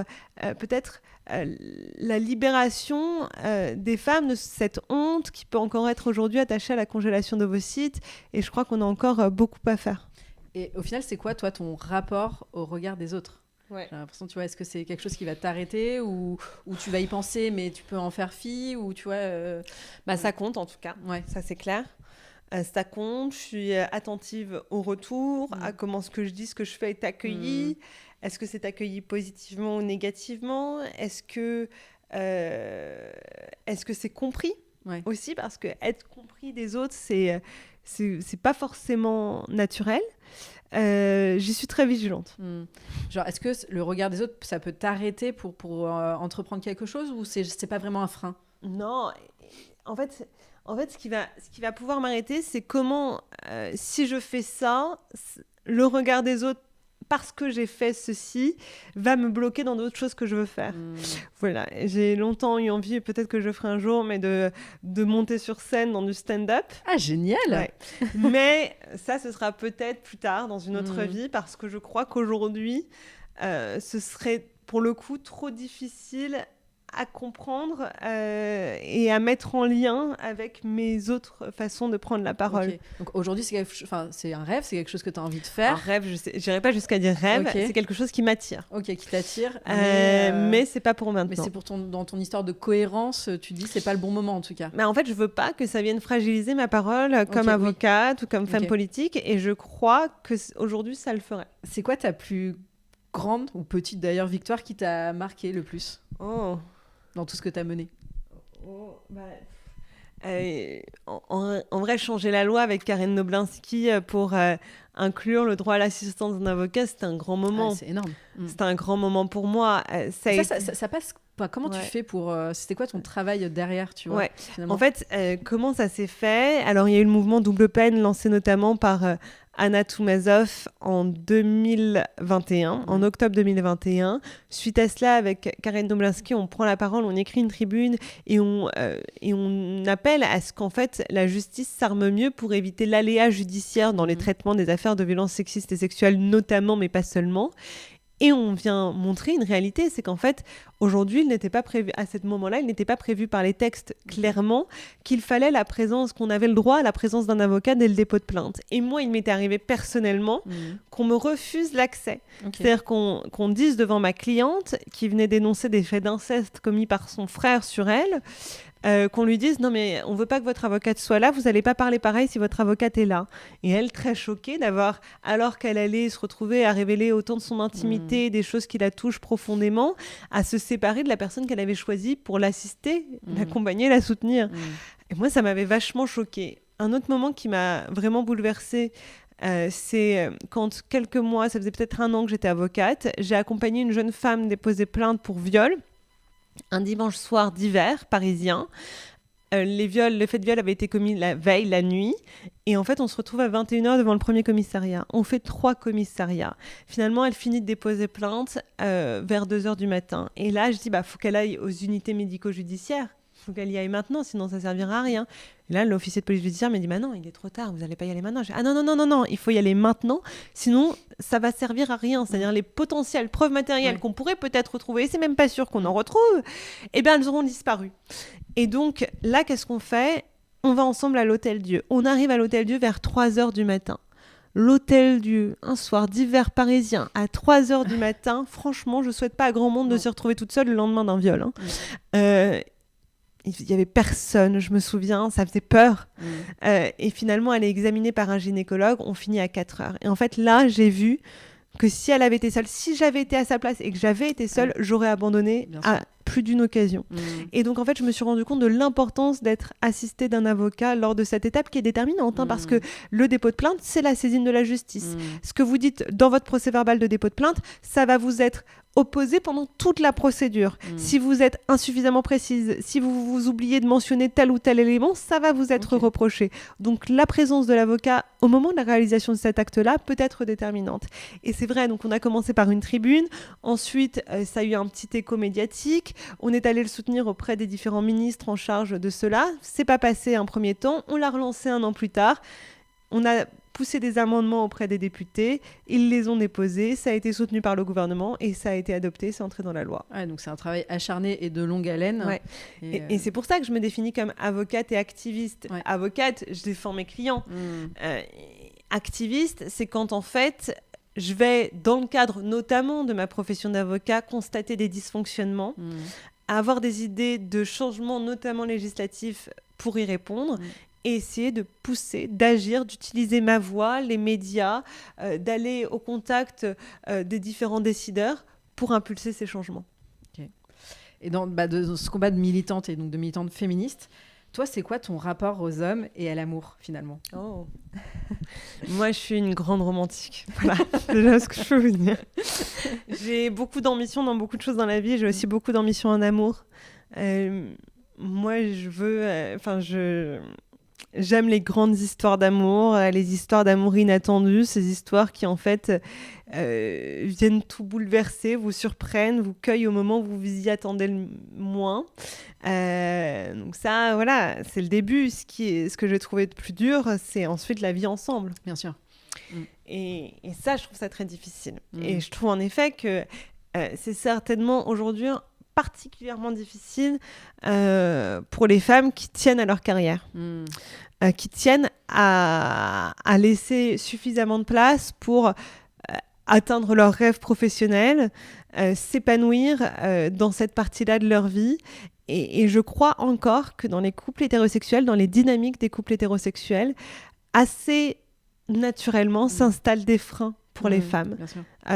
peut-être la libération des femmes de cette honte qui peut encore être aujourd'hui attachée à la congélation d'ovocytes, et je crois qu'on a encore beaucoup à faire. Et au final, c'est quoi toi ton rapport au regard des autres ? Ouais. J'ai l'impression, tu vois, est-ce que c'est quelque chose qui va t'arrêter ou tu vas y penser mais tu peux en faire fi ou tu vois ça compte en tout cas, ça c'est clair. Ça compte, je suis attentive au retour, à comment ce que je dis, ce que je fais est accueilli. Est-ce que c'est accueilli positivement ou négativement ? Est-ce que c'est compris aussi ? Parce que être compris des autres, c'est pas forcément naturel. J'y suis très vigilante. Genre, est-ce que le regard des autres, ça peut t'arrêter pour entreprendre quelque chose ou c'est pas vraiment un frein ? Non, en fait, ce qui va pouvoir m'arrêter, c'est comment, si je fais ça, le regard des autres, parce que j'ai fait ceci, va me bloquer dans d'autres choses que je veux faire. Voilà, j'ai longtemps eu envie, et peut-être que je ferai un jour, mais de monter sur scène dans du stand-up. Ah, génial. Mais ça, ce sera peut-être plus tard, dans une autre vie, parce que je crois qu'aujourd'hui, ce serait pour le coup trop difficile à comprendre et à mettre en lien avec mes autres façons de prendre la parole. Okay. Donc aujourd'hui, c'est un rêve, c'est quelque chose que tu as envie de faire. Un rêve, je n'irai pas jusqu'à dire rêve, c'est quelque chose qui m'attire. Ok, qui t'attire. Mais c'est pas pour maintenant. Mais c'est dans ton histoire de cohérence, tu dis c'est pas le bon moment en tout cas. Mais en fait, je veux pas que ça vienne fragiliser ma parole comme avocate ou comme femme politique, et je crois que aujourd'hui ça le ferait. C'est quoi ta plus grande ou petite d'ailleurs victoire qui t'a marqué le plus ? Dans tout ce que tu as mené. En vrai, changer la loi avec Karen Noblinski pour inclure le droit à l'assistance d'un avocat, c'était un grand moment. C'est énorme. C'était un grand moment pour moi. Ça passe. Comment tu fais pour... c'était quoi ton travail derrière, tu vois, En fait, comment ça s'est fait ? Alors, il y a eu le mouvement Double Peine lancé notamment par Anna Toumazov en 2021, en octobre 2021. Suite à cela, avec Karen Noblinski, on prend la parole, on écrit une tribune et on appelle à ce qu'en fait, la justice s'arme mieux pour éviter l'aléa judiciaire dans les traitements des affaires de violences sexistes et sexuelles notamment, mais pas seulement. Et on vient montrer une réalité, c'est qu'en fait, aujourd'hui, il n'était pas prévu, à ce moment-là, il n'était pas prévu par les textes clairement qu'il fallait qu'on avait le droit à la présence d'un avocat dès le dépôt de plainte. Et moi, il m'était arrivé personnellement qu'on me refuse l'accès. Okay. C'est-à-dire qu'on dise devant ma cliente qui venait dénoncer des faits d'inceste commis par son frère sur elle, qu'on lui dise « Non, mais on ne veut pas que votre avocate soit là, vous n'allez pas parler pareil si votre avocate est là. » Et elle, très choquée d'avoir, alors qu'elle allait se retrouver à révéler autant de son intimité, des choses qui la touchent profondément, à se séparer de la personne qu'elle avait choisie pour l'assister, l'accompagner, la soutenir. Et moi, ça m'avait vachement choquée. Un autre moment qui m'a vraiment bouleversée, c'est quand quelques mois, ça faisait peut-être 1 an que j'étais avocate, j'ai accompagné une jeune femme déposer plainte pour viol, un dimanche soir d'hiver parisien. Le fait de viol avait été commis la veille, la nuit. Et en fait, on se retrouve à 21h devant le premier commissariat. On fait 3 commissariats. Finalement, elle finit de déposer plainte vers 2h du matin. Et là, je dis, faut qu'elle aille aux unités médico-judiciaires. Il faut qu'elle y aille maintenant, sinon ça ne servira à rien. Et là, l'officier de police judiciaire m'a dit, non, il est trop tard, vous n'allez pas y aller maintenant. Je dis, non, il faut y aller maintenant, sinon ça va servir à rien. C'est-à-dire les potentielles preuves matérielles qu'on pourrait peut-être retrouver, et c'est même pas sûr qu'on en retrouve, elles auront disparu. Et donc là, qu'est-ce qu'on fait ? On va ensemble à l'Hôtel-Dieu. On arrive à l'Hôtel-Dieu vers 3h du matin. L'Hôtel-Dieu, un soir d'hiver parisien, à 3h du matin, franchement, je souhaite pas à grand monde de se retrouver toute seule le lendemain d'un viol. Il n'y avait personne, je me souviens, ça faisait peur. Et finalement, elle est examinée par un gynécologue, on finit à 4h. Et en fait, là, j'ai vu que si elle avait été seule, si j'avais été à sa place et que j'avais été seule, j'aurais abandonné à plus d'une occasion. Et donc, en fait, je me suis rendu compte de l'importance d'être assistée d'un avocat lors de cette étape qui est déterminante, parce que le dépôt de plainte, c'est la saisine de la justice. Ce que vous dites dans votre procès-verbal de dépôt de plainte, ça va vous être opposé pendant toute la procédure. Si vous êtes insuffisamment précise, si vous oubliez de mentionner tel ou tel élément, ça va vous être reproché. Donc la présence de l'avocat au moment de la réalisation de cet acte-là peut être déterminante. Et c'est vrai, donc on a commencé par une tribune, ensuite ça a eu un petit écho médiatique, on est allé le soutenir auprès des différents ministres en charge de cela, c'est pas passé un premier temps, on l'a relancé 1 an plus tard, on a poussé des amendements auprès des députés, ils les ont déposés, ça a été soutenu par le gouvernement et ça a été adopté, c'est entré dans la loi. Ouais, donc c'est un travail acharné et de longue haleine. Ouais. Et c'est pour ça que je me définis comme avocate et activiste. Ouais. Avocate, je défends mes clients. Activiste, c'est quand en fait, je vais, dans le cadre notamment de ma profession d'avocat, constater des dysfonctionnements, avoir des idées de changements, notamment législatifs, pour y répondre. Et essayer de pousser, d'agir, d'utiliser ma voix, les médias, d'aller au contact des différents décideurs pour impulser ces changements. Okay. Et dans ce combat de militante et donc de militante féministe, toi, c'est quoi ton rapport aux hommes et à l'amour, finalement ? Moi, je suis une grande romantique. Voilà, c'est déjà ce que je peux vous dire. J'ai beaucoup d'ambition dans beaucoup de choses dans la vie. J'ai aussi beaucoup d'ambition en amour. Moi, j'aime les grandes histoires d'amour, les histoires d'amour inattendues, ces histoires qui en fait viennent tout bouleverser, vous surprennent, vous cueillent au moment où vous y attendez le moins. Donc ça, voilà, c'est le début. Ce que j'ai trouvé de plus dur, c'est ensuite la vie ensemble. Bien sûr. Et ça, je trouve ça très difficile. Et je trouve en effet que c'est certainement aujourd'hui particulièrement difficile pour les femmes qui tiennent à leur carrière, qui tiennent à laisser suffisamment de place pour atteindre leurs rêves professionnels, s'épanouir dans cette partie-là de leur vie. Et je crois encore que dans les couples hétérosexuels, dans les dynamiques des couples hétérosexuels, assez naturellement s'installent des freins pour les femmes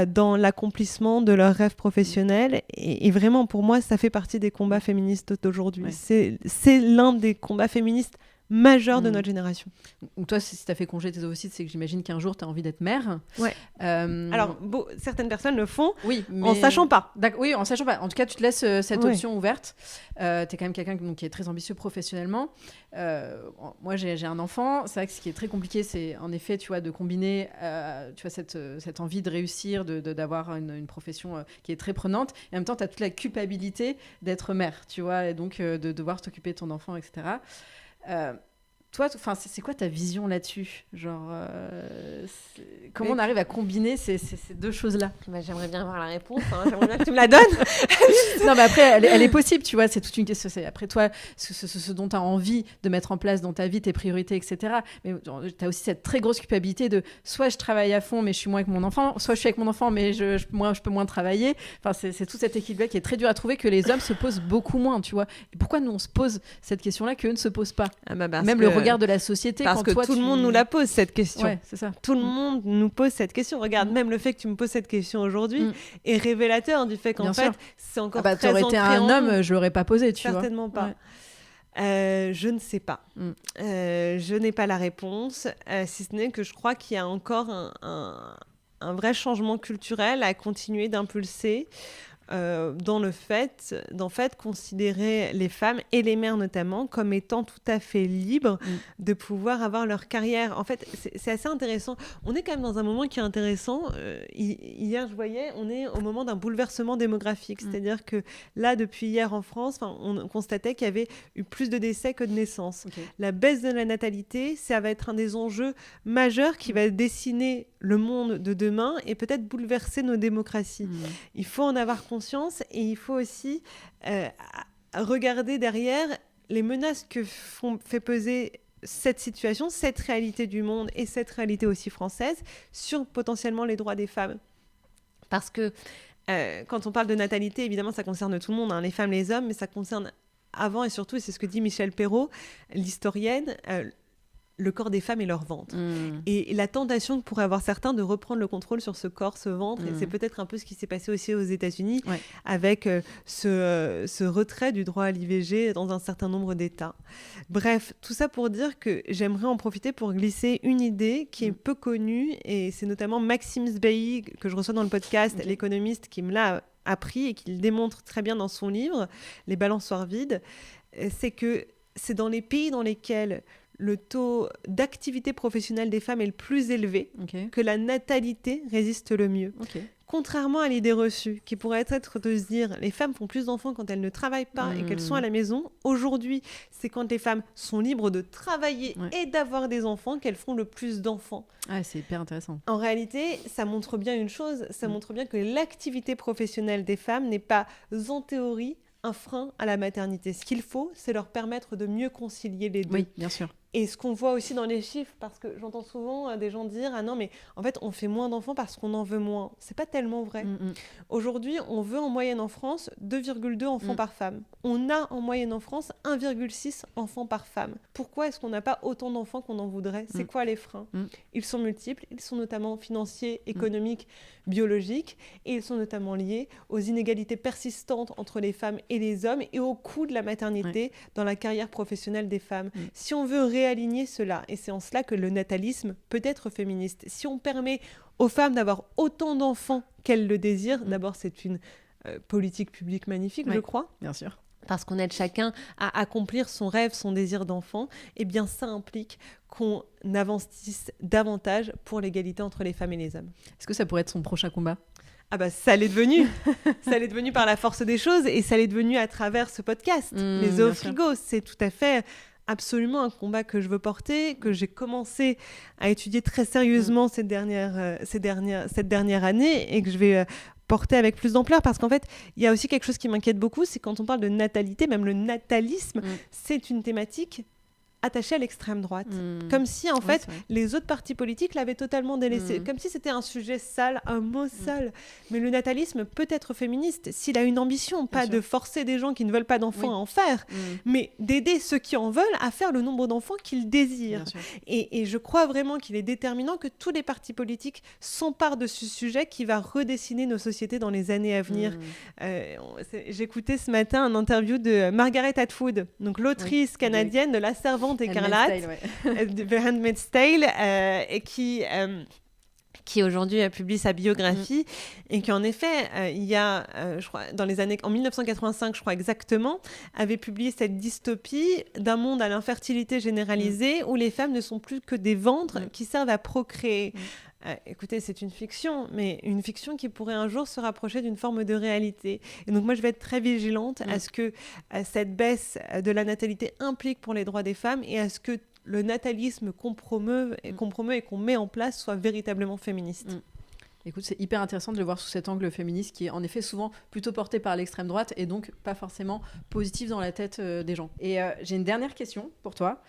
dans l'accomplissement de leurs rêves professionnels. Et vraiment, pour moi, ça fait partie des combats féministes d'aujourd'hui. Ouais. C'est l'un des combats féministes majeurs de notre génération. Donc toi, si tu as fait congé tes ovocytes, c'est que j'imagine qu'un jour, tu as envie d'être mère. Ouais. Alors, certaines personnes le font en sachant pas. Oui, en sachant pas. En tout cas, tu te laisses cette option ouverte. Tu es quand même quelqu'un qui est très ambitieux professionnellement. Moi, j'ai un enfant. C'est vrai que ce qui est très compliqué, c'est en effet, tu vois, de combiner tu vois, cette envie de réussir, d'avoir une profession qui est très prenante. Et en même temps, tu as toute la culpabilité d'être mère, tu vois, et donc de devoir t'occuper de ton enfant, etc. toi, c'est quoi ta vision là-dessus? Genre, comment on arrive à combiner ces deux choses-là? J'aimerais bien avoir la réponse, hein. J'aimerais bien que tu me la donnes. Non, mais après, elle est possible, tu vois, c'est toute une question. C'est après toi, ce dont tu as envie de mettre en place dans ta vie, tes priorités, etc. Mais tu as aussi cette très grosse culpabilité de soit je travaille à fond, mais je suis moins avec mon enfant, soit je suis avec mon enfant, mais je peux moins travailler. Enfin, c'est tout cet équilibre qui est très dur à trouver, que les hommes se posent beaucoup moins, tu vois. Et pourquoi nous, on se pose cette question-là qu'eux ne se posent pas? Même le regard de la société. Parce que tout le monde nous la pose, cette question. Ouais, c'est ça. Tout le monde nous pose cette question. Regarde, même le fait que tu me poses cette question aujourd'hui est révélateur du fait qu'en fait, c'est encore très ancré en nous. T'aurais été un homme, je l'aurais pas posé, tu vois. Certainement pas. Je ne sais pas. Je n'ai pas la réponse, si ce n'est que je crois qu'il y a encore un vrai changement culturel à continuer d'impulser. Dans le fait considérer les femmes et les mères notamment comme étant tout à fait libres de pouvoir avoir leur carrière. En fait, c'est assez intéressant. On est quand même dans un moment qui est intéressant. Hier, je voyais, on est au moment d'un bouleversement démographique. C'est-à-dire que là, depuis hier en France, on constatait qu'il y avait eu plus de décès que de naissances. Okay. La baisse de la natalité, ça va être un des enjeux majeurs qui va dessiner le monde de demain et peut-être bouleverser nos démocraties. Il faut en avoir conscience et il faut aussi regarder derrière les menaces que fait peser cette situation, cette réalité du monde et cette réalité aussi française sur potentiellement les droits des femmes. Parce que quand on parle de natalité, évidemment, ça concerne tout le monde, hein, les femmes, les hommes, mais ça concerne avant et surtout, et c'est ce que dit Michel Perrault, l'historienne, le corps des femmes et leur ventre. Et la tentation que pourraient avoir certains de reprendre le contrôle sur ce corps, ce ventre, et c'est peut-être un peu ce qui s'est passé aussi aux États-Unis avec ce retrait du droit à l'IVG dans un certain nombre d'États. Bref, tout ça pour dire que j'aimerais en profiter pour glisser une idée qui est peu connue, et c'est notamment Maxime Sbailly, que je reçois dans le podcast, l'économiste, qui me l'a appris et qui le démontre très bien dans son livre « Les balançoires vides », c'est que c'est dans les pays dans lesquels le taux d'activité professionnelle des femmes est le plus élevé, que la natalité résiste le mieux. Contrairement à l'idée reçue, qui pourrait être de se dire les femmes font plus d'enfants quand elles ne travaillent pas et qu'elles sont à la maison, aujourd'hui, c'est quand les femmes sont libres de travailler et d'avoir des enfants qu'elles font le plus d'enfants. Ah, c'est hyper intéressant. En réalité, ça montre bien une chose, ça montre bien que l'activité professionnelle des femmes n'est pas, en théorie, un frein à la maternité. Ce qu'il faut, c'est leur permettre de mieux concilier les deux. Oui, bien sûr. Et ce qu'on voit aussi dans les chiffres, parce que j'entends souvent des gens dire « Ah non, mais en fait, on fait moins d'enfants parce qu'on en veut moins. » C'est pas tellement vrai. Aujourd'hui, on veut en moyenne en France 2,2 enfants par femme. On a en moyenne en France 1,6 enfants par femme. Pourquoi est-ce qu'on n'a pas autant d'enfants qu'on en voudrait ? C'est quoi les freins ? Ils sont multiples, ils sont notamment financiers, économiques, biologiques, et ils sont notamment liés aux inégalités persistantes entre les femmes et les hommes et au coût de la maternité dans la carrière professionnelle des femmes. Si on veut réaligner cela, et c'est en cela que le natalisme peut être féministe, si on permet aux femmes d'avoir autant d'enfants qu'elles le désirent, d'abord c'est une politique publique magnifique, je crois. Bien sûr. Parce qu'on aide chacun à accomplir son rêve, son désir d'enfant, et bien ça implique qu'on avancisse davantage pour l'égalité entre les femmes et les hommes. Est-ce que ça pourrait être son prochain combat ? Ah bah ça l'est devenu. Ça l'est devenu par la force des choses, et ça l'est devenu à travers ce podcast. Les œufs au frigo, c'est tout à fait absolument un combat que je veux porter, que j'ai commencé à étudier très sérieusement cette dernière année, et que je vais porter avec plus d'ampleur, parce qu'en fait, il y a aussi quelque chose qui m'inquiète beaucoup, c'est quand on parle de natalité, même le natalisme, c'est une thématique attachée à l'extrême droite. Comme si, en fait, les autres partis politiques l'avaient totalement délaissé. Comme si c'était un sujet sale, un mot sale. Mais le natalisme peut être féministe s'il a une ambition, pas de forcer des gens qui ne veulent pas d'enfants à en faire, mais d'aider ceux qui en veulent à faire le nombre d'enfants qu'ils désirent. Et je crois vraiment qu'il est déterminant que tous les partis politiques s'emparent de ce sujet qui va redessiner nos sociétés dans les années à venir. J'écoutais ce matin un interview de Margaret Atwood, donc l'autrice canadienne de La Servante écarlate, The Handmaid's Tale, et qui aujourd'hui a publié sa biographie, et qui en effet, il y a, je crois, en 1985, je crois exactement, avait publié cette dystopie d'un monde à l'infertilité généralisée où les femmes ne sont plus que des ventres qui servent à procréer. Écoutez, c'est une fiction, mais une fiction qui pourrait un jour se rapprocher d'une forme de réalité. Et donc moi, je vais être très vigilante à ce que cette baisse de la natalité implique pour les droits des femmes, et à ce que le natalisme qu'on promeut et qu'on met en place soit véritablement féministe. Écoute, c'est hyper intéressant de le voir sous cet angle féministe qui est en effet souvent plutôt porté par l'extrême droite et donc pas forcément positif dans la tête des gens. Et j'ai une dernière question pour toi.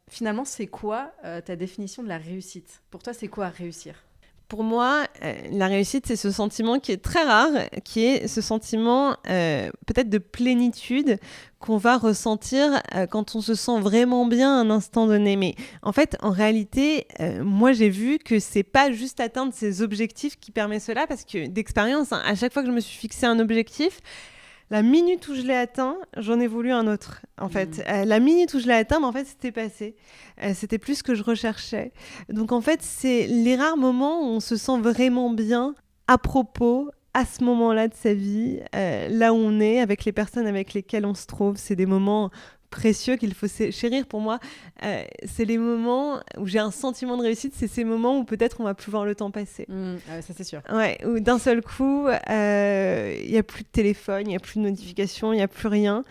Finalement, c'est quoi ta définition de la réussite ? Pour toi, c'est quoi réussir ? Pour moi, la réussite, c'est ce sentiment qui est très rare, qui est ce sentiment peut-être de plénitude qu'on va ressentir quand on se sent vraiment bien à un instant donné. Mais en fait, en réalité, moi, j'ai vu que c'est pas juste atteindre ces objectifs qui permet cela, parce que d'expérience, à chaque fois que je me suis fixé un objectif, la minute où je l'ai atteint, j'en ai voulu un autre, en fait. La minute où je l'ai atteint, en fait, c'était passé. C'était plus ce que je recherchais. Donc, en fait, c'est les rares moments où on se sent vraiment bien à propos, à ce moment-là de sa vie, là où on est, avec les personnes avec lesquelles on se trouve. C'est des moments précieux qu'il faut chérir. Pour moi, c'est les moments où j'ai un sentiment de réussite, c'est ces moments où peut-être on va plus voir le temps passer. Ça c'est sûr. Ouais, où d'un seul coup, il n'y a plus de téléphone, il n'y a plus de notification, il n'y a plus rien.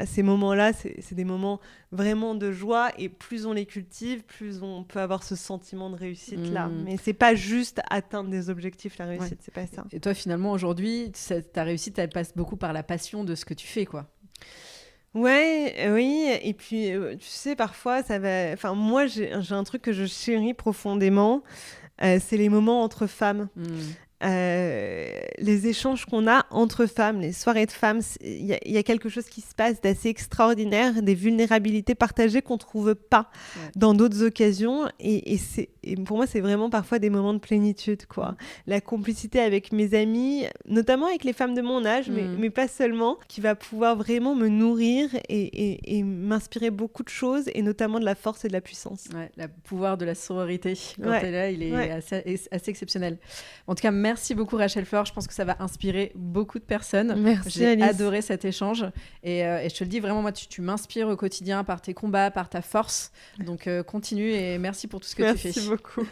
Ces moments-là, c'est des moments vraiment de joie, et plus on les cultive, plus on peut avoir ce sentiment de réussite-là. Mais c'est pas juste atteindre des objectifs, la réussite, c'est pas ça. Et toi, finalement, aujourd'hui, ta réussite, elle passe beaucoup par la passion de ce que tu fais, quoi. Ouais, oui, et puis tu sais, parfois ça va. Enfin, moi, j'ai un truc que je chéris profondément, c'est les moments entre femmes. Les échanges qu'on a entre femmes, les soirées de femmes, il y a quelque chose qui se passe d'assez extraordinaire, des vulnérabilités partagées qu'on trouve pas dans d'autres occasions, et pour moi c'est vraiment parfois des moments de plénitude, quoi. La complicité avec mes amis, notamment avec les femmes de mon âge, mais pas seulement, qui va pouvoir vraiment me nourrir et m'inspirer beaucoup de choses, et notamment de la force et de la puissance. Le pouvoir de la sororité, quand elle est là, il est assez exceptionnel. En tout cas, merci beaucoup Rachel Fleur, je pense que ça va inspirer beaucoup de personnes. Merci J'ai Alice. adoré cet échange, et je te le dis vraiment, moi tu m'inspires au quotidien par tes combats, par ta force, donc continue, et merci pour tout ce que tu fais. Merci beaucoup.